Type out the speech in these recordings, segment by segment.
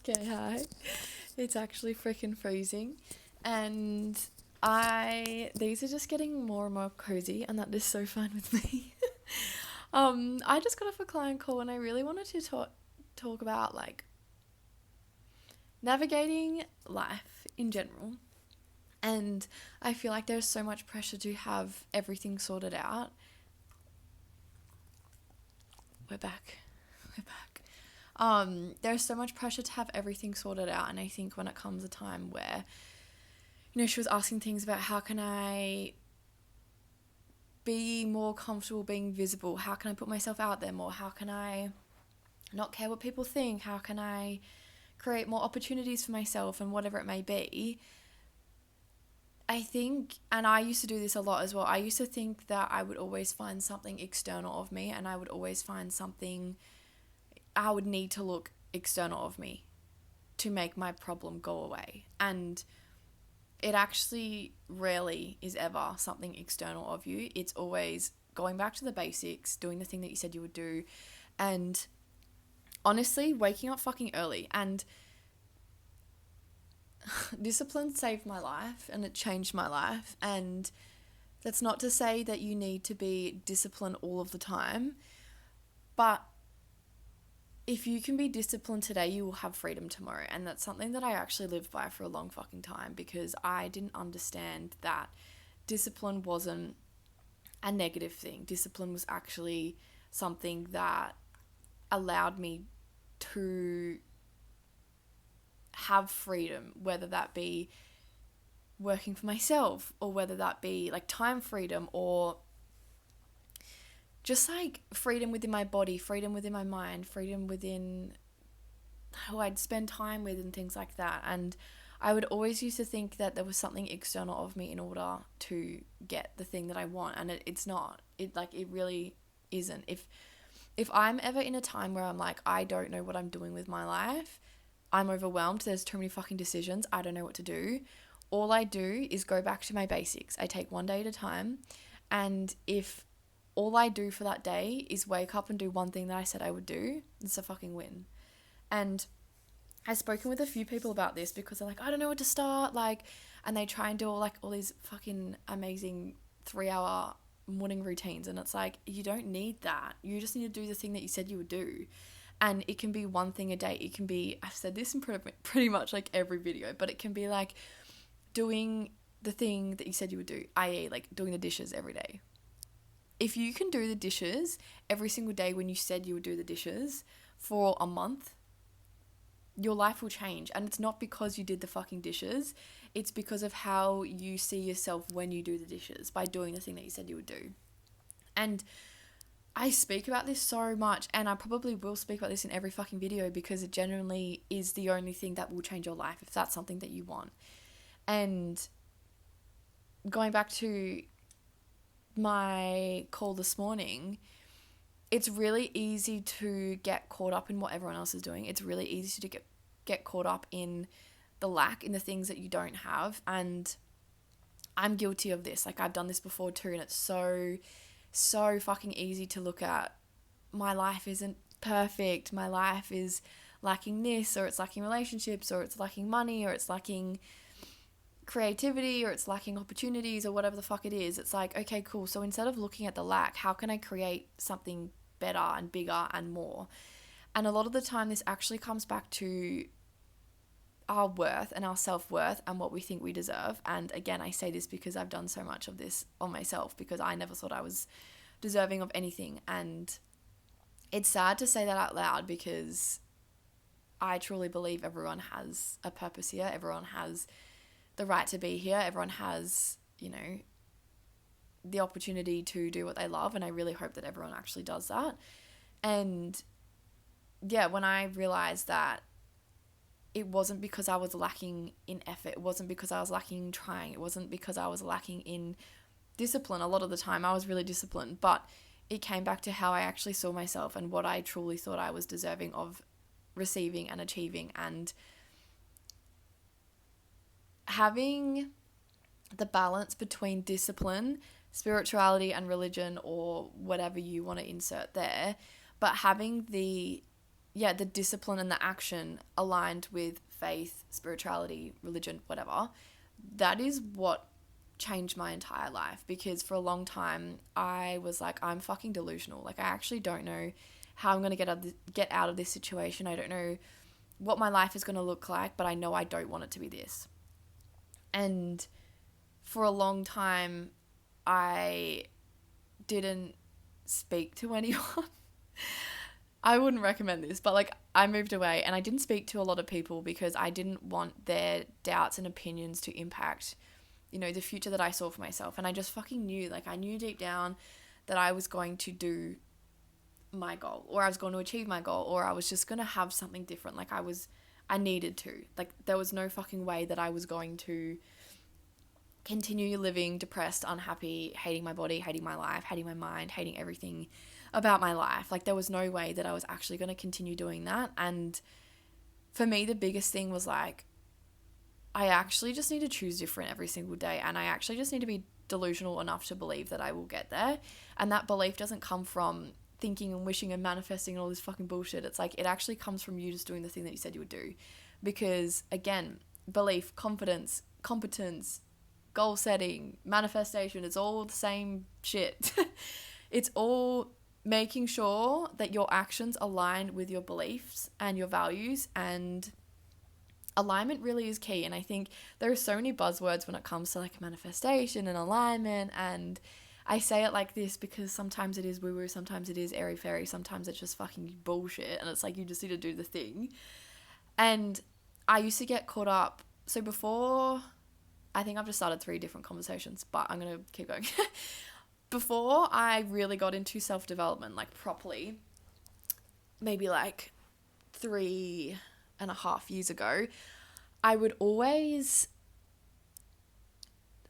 Okay, hi. It's actually freaking freezing. And these are just getting more and more cozy, and that is so fine with me. I just got off a client call and I really wanted to talk about like navigating life in general. And I feel like there's so much pressure to have everything sorted out. We're back. We're back. There's so much pressure to have everything sorted out, and I think when it comes a time where, she was asking things about how can I be more comfortable being visible? How can I put myself out there more? How can I not care what people think? How can I create more opportunities for myself and whatever it may be? I think, and I used to do this a lot as well, I used to think that I would always find something external of me, and I would always find something I would need to look external of me to make my problem go away. And it actually rarely is ever something external of you. It's always going back to the basics, doing the thing that you said you would do, and honestly, waking up fucking early. And discipline saved my life and it changed my life. And that's not to say that you need to be disciplined all of the time, but if you can be disciplined today, you will have freedom tomorrow. And that's something that I actually lived by for a long fucking time, because I didn't understand that discipline wasn't a negative thing. Discipline was actually something that allowed me to have freedom, whether that be working for myself or whether that be like time freedom or just like freedom within my body, freedom within my mind, freedom within who I'd spend time with and things like that. And I would always used to think that there was something external of me in order to get the thing that I want, and it's not. It really isn't. If I'm ever in a time where I'm like, I don't know what I'm doing with my life, I'm overwhelmed, there's too many fucking decisions, I don't know what to do, all I do is go back to my basics. I take one day at a time, and if all I do for that day is wake up and do one thing that I said I would do, it's a fucking win. And I've spoken with a few people about this because they're like, I don't know where to start, and they try and do all these fucking amazing 3-hour morning routines, and it's like, you don't need that. You just need to do the thing that you said you would do. And it can be one thing a day. It can be, I've said this in pretty much like every video, but it can be like doing the thing that you said you would do, i.e. like doing the dishes every day. If you can do the dishes every single day when you said you would do the dishes for a month, your life will change. And it's not because you did the fucking dishes, it's because of how you see yourself when you do the dishes, by doing the thing that you said you would do. And I speak about this so much, and I probably will speak about this in every fucking video, because it genuinely is the only thing that will change your life if that's something that you want. And going back to my call this morning, it's really easy to get caught up in what everyone else is doing. It's really easy to get caught up in the lack, in the things that you don't have. And I'm guilty of this. Like, I've done this before too, and it's so fucking easy to look at, my life isn't perfect, my life is lacking this, or it's lacking relationships, or it's lacking money, or it's lacking creativity, or it's lacking opportunities, or whatever the fuck it is. It's like, okay, cool. So instead of looking at the lack, how can I create something better and bigger and more? And a lot of the time this actually comes back to our worth and our self-worth and what we think we deserve. And again, I say this because I've done so much of this on myself, because I never thought I was deserving of anything. And it's sad to say that out loud, because I truly believe everyone has a purpose here. Everyone has the right to be here. Everyone has, the opportunity to do what they love. And I really hope that everyone actually does that. And yeah, when I realized that it wasn't because I was lacking in effort, it wasn't because I was lacking in trying, it wasn't because I was lacking in discipline. A lot of the time I was really disciplined, but it came back to how I actually saw myself and what I truly thought I was deserving of receiving and achieving. And having the balance between discipline, spirituality, and religion, or whatever you want to insert there, but having the the discipline and the action aligned with faith, spirituality, religion, whatever, that is what changed my entire life. Because for a long time I was like, I'm fucking delusional. Like, I actually don't know how I'm going to get out of this situation. I don't know what my life is going to look like, but I know I don't want it to be this. And for a long time I didn't speak to anyone. I wouldn't recommend this, but like, I moved away and I didn't speak to a lot of people because I didn't want their doubts and opinions to impact, you know, the future that I saw for myself. And I just fucking knew, like, I knew deep down that I was going to do my goal, or I was going to achieve my goal, or I was just going to have something different. Like, I needed to. Like, there was no fucking way that I was going to continue living depressed, unhappy, hating my body, hating my life, hating my mind, hating everything about my life. Like, there was no way that I was actually going to continue doing that. And for me, the biggest thing was like, I actually just need to choose different every single day, and I actually just need to be delusional enough to believe that I will get there. And that belief doesn't come from thinking and wishing and manifesting and all this fucking bullshit. It's like, it actually comes from you just doing the thing that you said you would do. Because again, belief, confidence, competence, goal setting, manifestation, it's all the same shit. It's all making sure that your actions align with your beliefs and your values, and alignment really is key. And I think there are so many buzzwords when it comes to like manifestation and alignment, and I say it like this because sometimes it is woo-woo, sometimes it is airy-fairy, sometimes it's just fucking bullshit, and it's like, you just need to do the thing. And I used to get caught up. So before, I think I've just started 3 different conversations, but I'm going to keep going. Before I really got into self-development, like properly, maybe like 3.5 years ago, I would always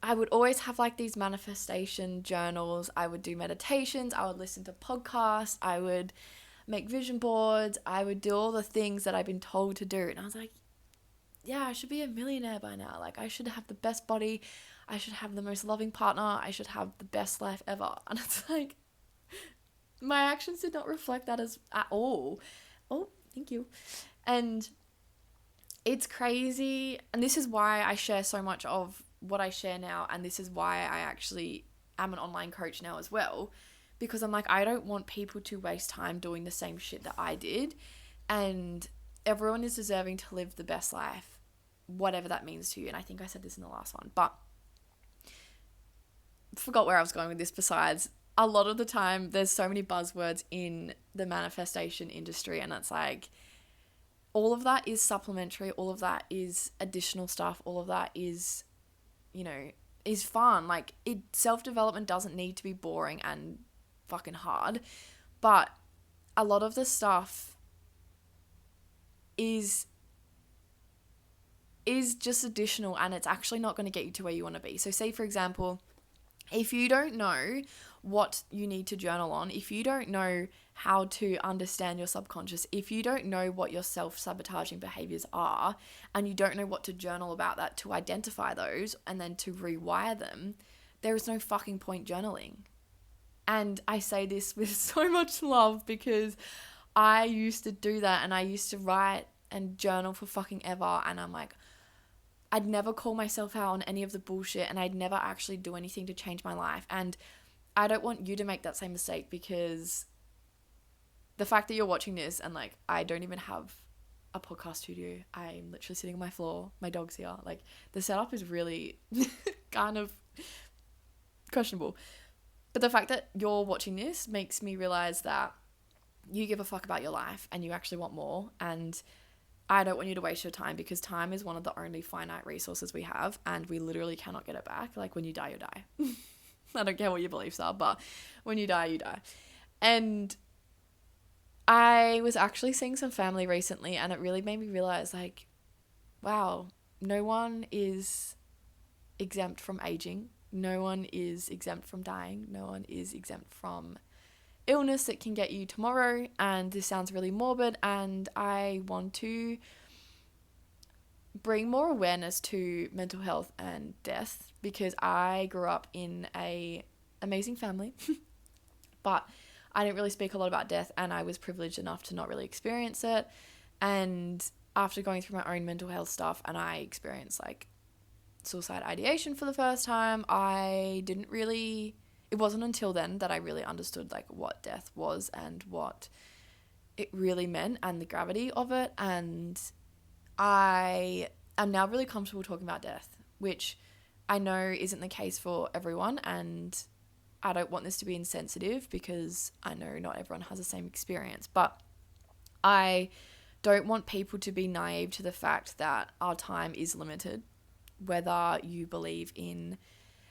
have like these manifestation journals. I would do meditations, I would listen to podcasts, I would make vision boards, I would do all the things that I've been told to do. And I was like, yeah, I should be a millionaire by now. Like, I should have the best body, I should have the most loving partner, I should have the best life ever. And it's like, my actions did not reflect that at all. Oh, thank you. And it's crazy. And this is why I share so much of what I share now. And this is why I actually am an online coach now as well. Because I'm like, I don't want people to waste time doing the same shit that I did. And everyone is deserving to live the best life, whatever that means to you. And I think I said this in the last one, but forgot where I was going with this. Besides, a lot of the time there's so many buzzwords in the manifestation industry, and it's like, all of that is supplementary, all of that is additional stuff, all of that is, you know, is fun. Like, self-development doesn't need to be boring and fucking hard, but a lot of the stuff is just additional, and it's actually not going to get you to where you want to be. So say, for example, if you don't know what you need to journal on, if you don't know how to understand your subconscious, if you don't know what your self-sabotaging behaviors are, and you don't know what to journal about that to identify those and then to rewire them, there is no fucking point journaling. And I say this with so much love, because I used to do that, and I used to write and journal for fucking ever, and I'm like, I'd never call myself out on any of the bullshit, and I'd never actually do anything to change my life. And I don't want you to make that same mistake, because the fact that you're watching this, and like, I don't even have a podcast studio, I'm literally sitting on my floor, my dog's here, like, the setup is really kind of questionable. But the fact that you're watching this makes me realize that you give a fuck about your life and you actually want more. And I don't want you to waste your time, because time is one of the only finite resources we have, and we literally cannot get it back. Like, when you die, you die. I don't care what your beliefs are, but when you die, you die. And I was actually seeing some family recently, and it really made me realize, like, wow, no one is exempt from aging. No one is exempt from dying. No one is exempt from illness that can get you tomorrow. And this sounds really morbid, and I want to bring more awareness to mental health and death, because I grew up in a amazing family, but I didn't really speak a lot about death, and I was privileged enough to not really experience it. And after going through my own mental health stuff, and I experienced like suicide ideation for the first time, it wasn't until then that I really understood like what death was and what it really meant and the gravity of it. And I am now really comfortable talking about death, which I know isn't the case for everyone, and I don't want this to be insensitive because I know not everyone has the same experience, but I don't want people to be naive to the fact that our time is limited, whether you believe in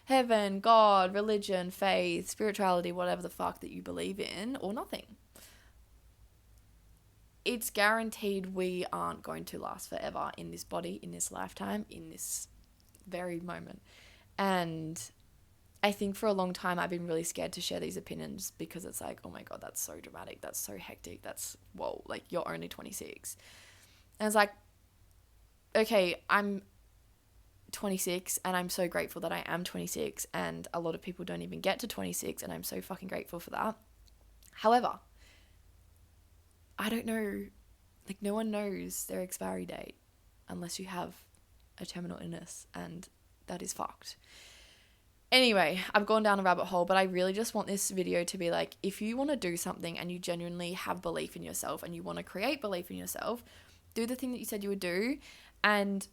heaven, God, religion, faith, spirituality, whatever the fuck that you believe in, or nothing. It's guaranteed we aren't going to last forever in this body, in this lifetime, in this very moment. And I think for a long time I've been really scared to share these opinions because it's like, oh my God, that's so dramatic. That's so hectic. That's, whoa, like you're only 26. And it's like, okay, I'm 26 and I'm so grateful that I am 26, and a lot of people don't even get to 26, and I'm so fucking grateful for that. However, I don't know, like no one knows their expiry date unless you have a terminal illness, and that is fucked. Anyway, I've gone down a rabbit hole, but I really just want this video to be like, if you want to do something and you genuinely have belief in yourself and you want to create belief in yourself, do the thing that you said you would do and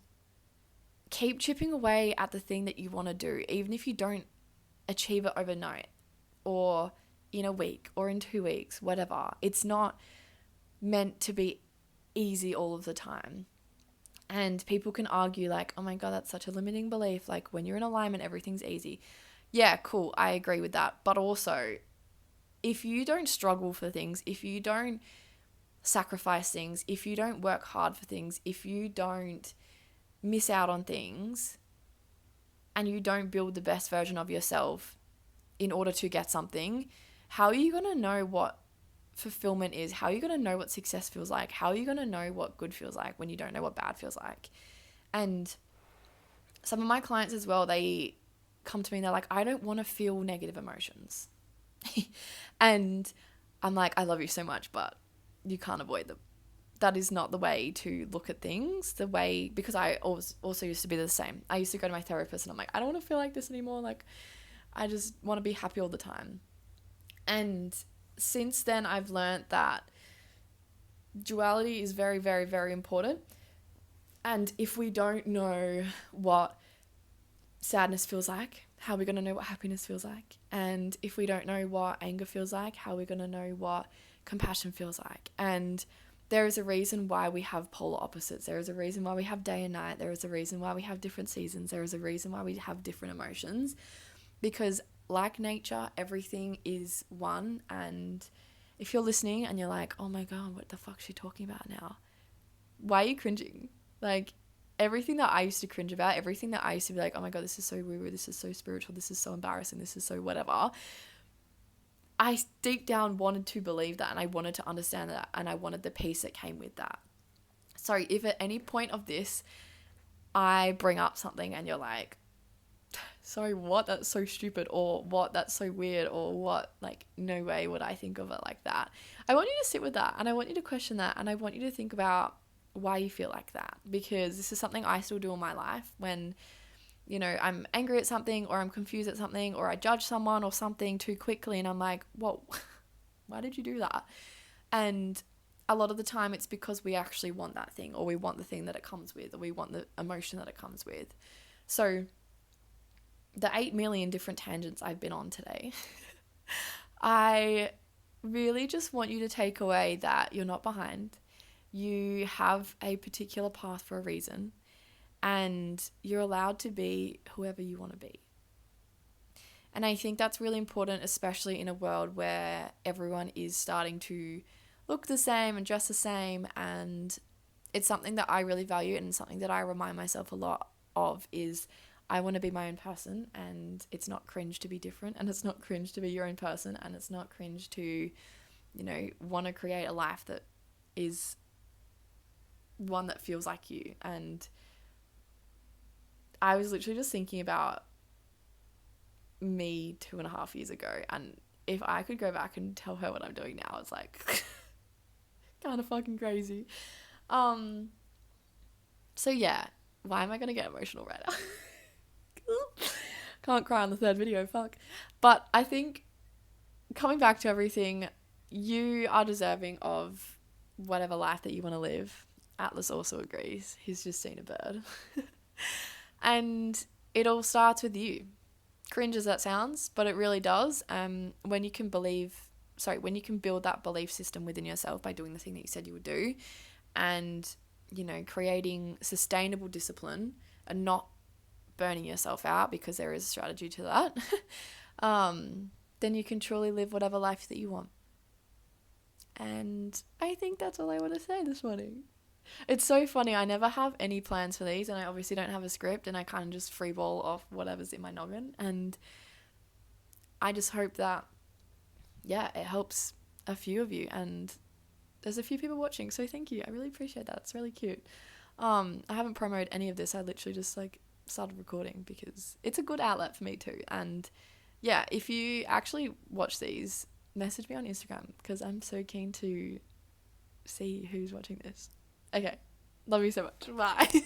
keep chipping away at the thing that you want to do, even if you don't achieve it overnight or in a week or in 2 weeks, whatever. It's not meant to be easy all of the time. And people can argue like, oh my God, that's such a limiting belief. Like when you're in alignment, everything's easy. Yeah, cool. I agree with that. But also, if you don't struggle for things, if you don't sacrifice things, if you don't work hard for things, if you don't miss out on things, and you don't build the best version of yourself in order to get something, how are you going to know what fulfillment is? How are you going to know what success feels like? How are you going to know what good feels like when you don't know what bad feels like? And some of my clients as well, they come to me and they're like, I don't want to feel negative emotions. And I'm like, I love you so much, but you can't avoid them. That is not the way to look at things. Because I also used to be the same. I used to go to my therapist and I'm like, I don't want to feel like this anymore. Like, I just want to be happy all the time. And since then, I've learned that duality is very, very, very important. And if we don't know what sadness feels like, how are we going to know what happiness feels like? And if we don't know what anger feels like, how are we going to know what compassion feels like? And there is a reason why we have polar opposites. There is a reason why we have day and night. There is a reason why we have different seasons. There is a reason why we have different emotions. Because like nature, everything is one. And if you're listening and you're like, oh my God, what the fuck is she talking about now? Why are you cringing? Like, everything that I used to cringe about, everything that I used to be like, oh my God, this is so woo-woo, this is so spiritual, this is so embarrassing, this is so whatever. I deep down wanted to believe that, and I wanted to understand that, and I wanted the peace that came with that. So if at any point of this I bring up something and you're like, sorry, what? That's so stupid, or what? That's so weird, or what? Like, no way would I think of it like that. I want you to sit with that, and I want you to question that, and I want you to think about why you feel like that, because this is something I still do in my life when, you know, I'm angry at something, or I'm confused at something, or I judge someone or something too quickly, and I'm like, whoa, why did you do that? And a lot of the time it's because we actually want that thing, or we want the thing that it comes with, or we want the emotion that it comes with. So the 8 million different tangents I've been on today, I really just want you to take away that you're not behind. You have a particular path for a reason, and you're allowed to be whoever you want to be. And I think that's really important, especially in a world where everyone is starting to look the same and dress the same. And it's something that I really value, and something that I remind myself a lot of is I want to be my own person, and it's not cringe to be different, and it's not cringe to be your own person, and it's not cringe to, you know, want to create a life that is one that feels like you. And I was literally just thinking about me 2.5 years ago, and if I could go back and tell her what I'm doing now, it's like kind of fucking crazy. So yeah, why am I gonna get emotional right now? Can't cry on the third video, fuck. But I think, coming back to everything, you are deserving of whatever life that you want to live. Atlas also agrees. He's just seen a bird. And it all starts with you. Cringe as that sounds, but it really does. When you can build that belief system within yourself by doing the thing that you said you would do, and, you know, creating sustainable discipline and not burning yourself out, because there is a strategy to that, then you can truly live whatever life that you want. And I think that's all I want to say this morning. It's so funny. I never have any plans for these, and I obviously don't have a script, and I kind of just freeball off whatever's in my noggin. And I just hope that, yeah, it helps a few of you. And there's a few people watching, so thank you. I really appreciate that. It's really cute. I haven't promoted any of this. I literally just started recording because it's a good outlet for me too. And yeah, if you actually watch these, message me on Instagram, because I'm so keen to see who's watching this. Okay, love you so much. Bye.